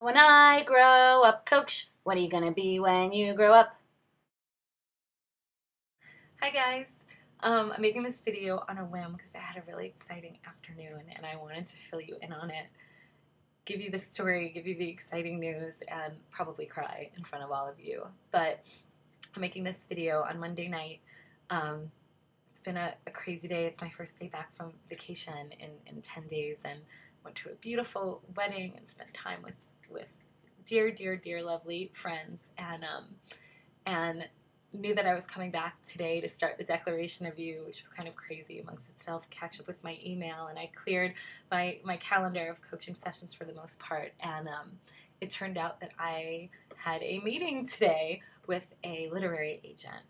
When I grow up, Coach, what are you gonna be when you grow up? Hi guys, I'm making this video on a whim because I had a really exciting afternoon and I wanted to fill you in on it, give you the story, give you the exciting news, and probably cry in front of all of you. But I'm making this video on Monday night. Um, it's been a crazy day. It's my first day back from vacation in 10 days and went to a beautiful wedding and spent time with dear, dear, dear, lovely friends and knew that I was coming back today to start the Declaration of You, which was kind of crazy amongst itself, catch up with my email, and I cleared my calendar of coaching sessions for the most part. And it turned out that I had a meeting today with a literary agent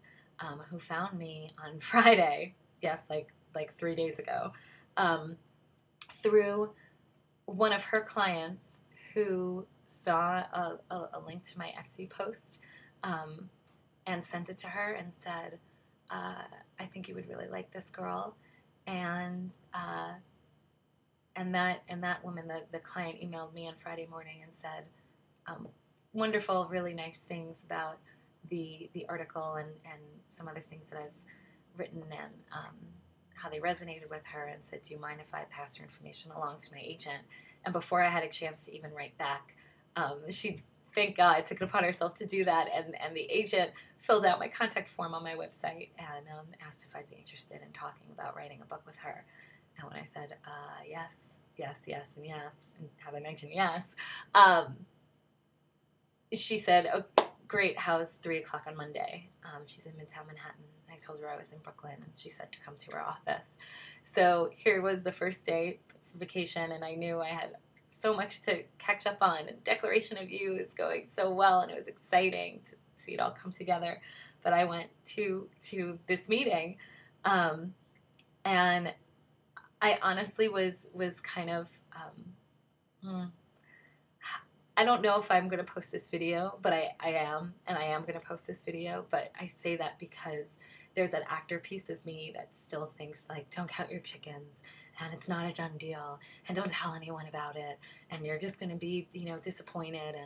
who found me on Friday, yes, like 3 days ago, um, through one of her clients who saw a link to my Etsy post. And sent it to her and said, "I think you would really like this girl," and that woman, the client, emailed me on Friday morning and said, wonderful, really nice things about the article and some other things that I've written and how they resonated with her, and said, "Do you mind if I pass your information along to my agent?" And before I had a chance to even write back, she, thank God, took it upon herself to do that, and the agent filled out my contact form on my website and asked if I'd be interested in talking about writing a book with her. And when I said yes, yes, yes, and yes, and have I mentioned yes, um, she said, "Oh, great, how's 3 o'clock on Monday?" She's in Midtown Manhattan. I told her I was in Brooklyn, and she said to come to her office. So here was the first day for vacation, and I knew I had so much to catch up on. And Declaration of You is going so well, and it was exciting to see it all come together. But I went to this meeting, um, and I honestly was kind of I don't know if I'm going to post this video, but I am, and I am going to post this video. But I say that because there's that actor piece of me that still thinks, like, don't count your chickens, and it's not a done deal, and don't tell anyone about it, and you're just going to be, disappointed.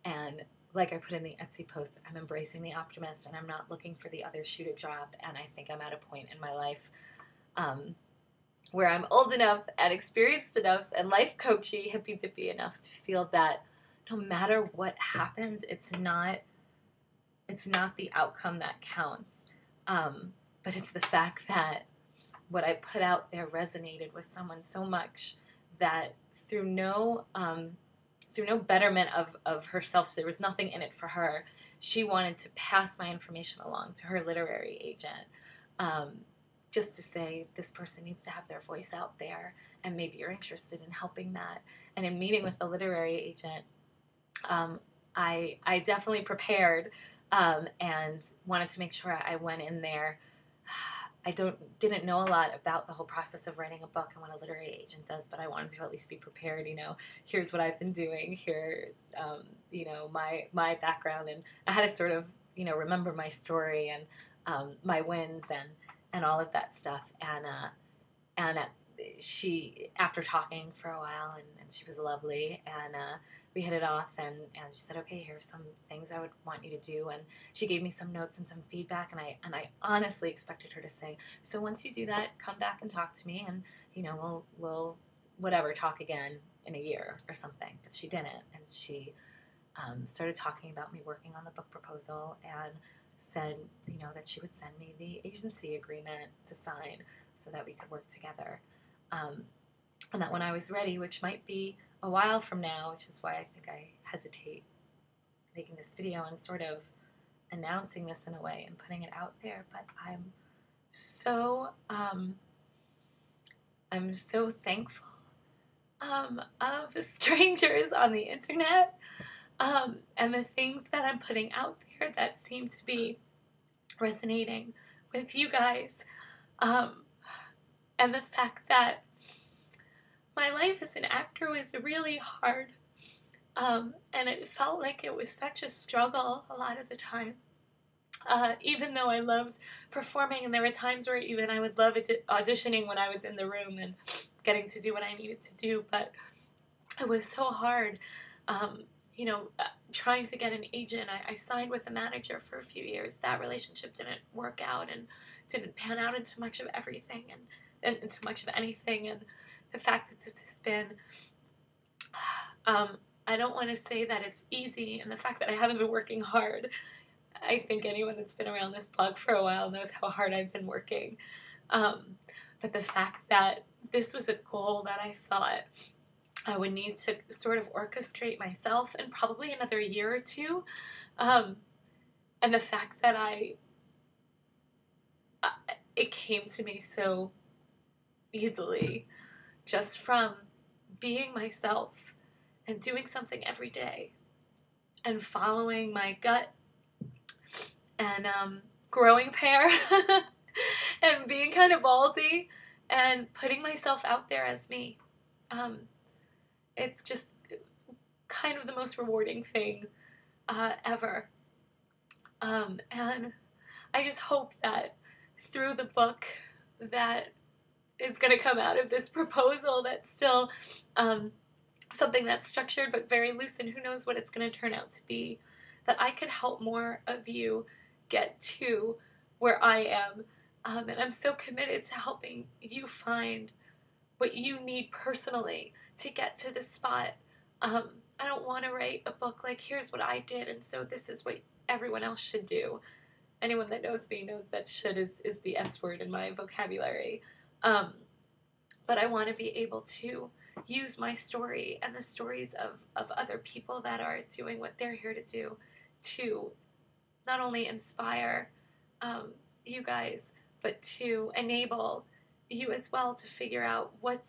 And like I put in the Etsy post, I'm embracing the optimist, and I'm not looking for the other shoe to drop. And I think I'm at a point in my life um, where I'm old enough and experienced enough and life coachy, hippy dippy enough to feel that no matter what happens, it's not the outcome that counts, but it's the fact that what I put out there resonated with someone so much that through no betterment of herself, so there was nothing in it for her. She wanted to pass my information along to her literary agent. Um, just to say, this person needs to have their voice out there, and maybe you're interested in helping that. And in meeting with the literary agent, um, I definitely prepared, and wanted to make sure I went in there. I didn't know a lot about the whole process of writing a book and what a literary agent does, but I wanted to at least be prepared. Here's what I've been doing. Here, my background, and I had to sort of remember my story and my wins and all of that stuff. And she, after talking for a while, and she was lovely, and we hit it off, and she said, "Okay, here's some things I would want you to do." And she gave me some notes and some feedback, and I honestly expected her to say, "So once you do that, come back and talk to me, and we'll whatever, talk again in a year or something." But she didn't, and she started talking about me working on the book proposal, and said that she would send me the agency agreement to sign so that we could work together. Um, and that when I was ready, which might be a while from now, which is why I think I hesitate making this video and sort of announcing this in a way and putting it out there, but so I'm so thankful of strangers on the internet, and the things that I'm putting out there that seem to be resonating with you guys, and the fact that my life as an actor was really hard, and it felt like it was such a struggle a lot of the time. Even though I loved performing, and there were times where even I would love auditioning when I was in the room and getting to do what I needed to do, but it was so hard. trying to get an agent. I signed with a manager for a few years. That relationship didn't work out and didn't pan out into much of everything and into much of anything. And the fact that this has been, I don't want to say that it's easy, and the fact that I haven't been working hard. I think anyone that's been around this blog for a while knows how hard I've been working. But the fact that this was a goal that I thought I would need to sort of orchestrate myself in probably another year or two. And the fact that it came to me so easily just from being myself and doing something every day and following my gut and growing a pair and being kind of ballsy and putting myself out there as me. It's just kind of the most rewarding thing ever. And I just hope that through the book that is going to come out of this proposal that's still something that's structured but very loose, and who knows what it's going to turn out to be, that I could help more of you get to where I am. And I'm so committed to helping you find what you need personally to get to this spot. I don't want to write a book like, here's what I did, and so this is what everyone else should do. Anyone that knows me knows that should is the S word in my vocabulary. But I want to be able to use my story and the stories of other people that are doing what they're here to do to not only inspire you guys, but to enable you as well to figure out what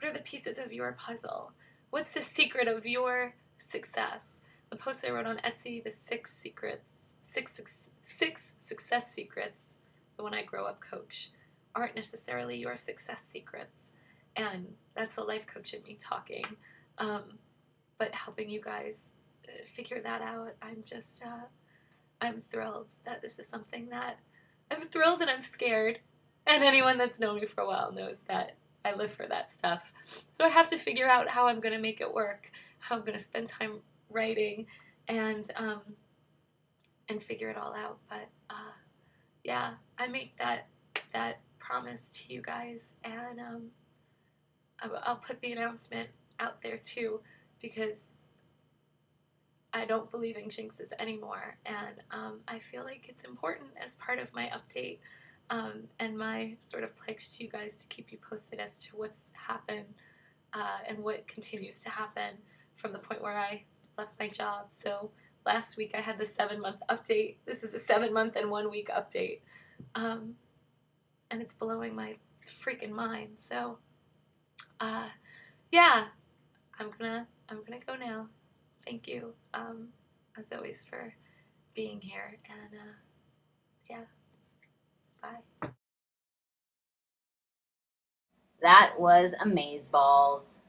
are the pieces of your puzzle. What's the secret of your success? The post I wrote on Etsy, the six success secrets, the When I Grow Up coach, aren't necessarily your success secrets. And that's a life coach in me talking. But helping you guys figure that out, I'm thrilled that this is something that I'm thrilled and I'm scared. And anyone that's known me for a while knows that I live for that stuff. So I have to figure out how I'm going to make it work, how I'm going to spend time writing, and figure it all out. But yeah, I make that promise to you guys, and I'll put the announcement out there too, because I don't believe in jinxes anymore, and I feel like it's important as part of my update and my sort of pledge to you guys to keep you posted as to what's happened and what continues to happen from the point where I left my job. So last week I had the 7-month update. This is a 7-month and 1 week update, and it's blowing my freaking mind. So yeah, I'm gonna go now. Thank you, as always, for being here, and yeah, bye. That was amazeballs.